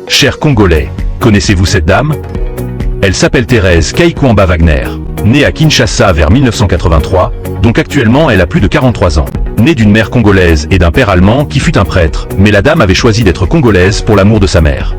Chers Congolais, connaissez-vous cette dame? Elle s'appelle Thérèse Kaikouamba Wagner. Née à Kinshasa vers 1983, donc actuellement elle a plus de 43 ans. Née d'une mère congolaise et d'un père allemand qui fut un prêtre, mais la dame avait choisi d'être congolaise pour l'amour de sa mère.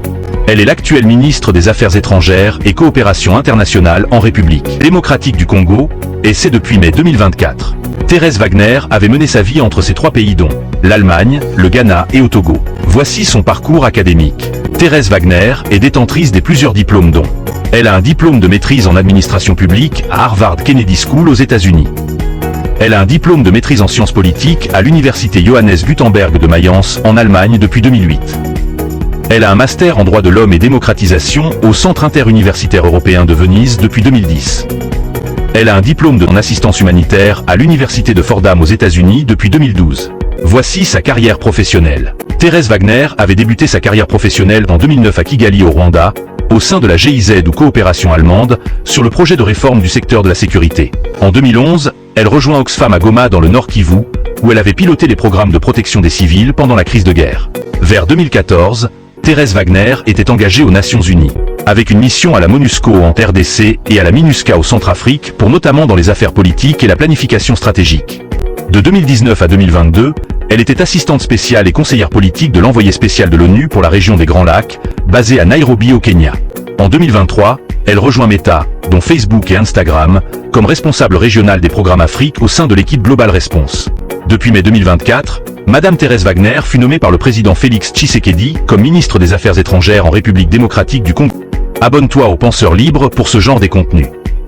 Elle est l'actuelle ministre des Affaires étrangères et coopération internationale en République démocratique du Congo, et c'est depuis mai 2024. Thérèse Wagner avait mené sa vie entre ces trois pays dont l'Allemagne, le Ghana et au Togo. Voici son parcours académique. Thérèse Wagner est détentrice des plusieurs diplômes dont elle a un diplôme de maîtrise en administration publique à Harvard Kennedy School aux États-Unis. Elle a un diplôme de maîtrise en sciences politiques à l'université Johannes Gutenberg de Mayence en Allemagne depuis 2008. Elle a un master en droit de l'homme et démocratisation au Centre interuniversitaire européen de Venise depuis 2010. Elle a un diplôme en assistance humanitaire à l'université de Fordham aux États-Unis depuis 2012. Voici sa carrière professionnelle. Thérèse Wagner avait débuté sa carrière professionnelle en 2009 à Kigali au Rwanda, au sein de la GIZ ou coopération allemande, sur le projet de réforme du secteur de la sécurité. En 2011, elle rejoint Oxfam à Goma dans le Nord Kivu, où elle avait piloté les programmes de protection des civils pendant la crise de guerre. Vers 2014, Thérèse Wagner était engagée aux Nations Unies, avec une mission à la MONUSCO en RDC et à la MINUSCA au Centrafrique pour notamment dans les affaires politiques et la planification stratégique. De 2019 à 2022, elle était assistante spéciale et conseillère politique de l'envoyé spécial de l'ONU pour la région des Grands Lacs, basée à Nairobi au Kenya. En 2023, elle rejoint Meta, dont Facebook et Instagram, comme responsable régionale des programmes Afrique au sein de l'équipe Global Response. Depuis mai 2024, Madame Thérèse Wagner fut nommée par le président Félix Tshisekedi comme ministre des Affaires étrangères en République démocratique du Congo. Abonne-toi aux Penseurs Libres pour ce genre de contenu.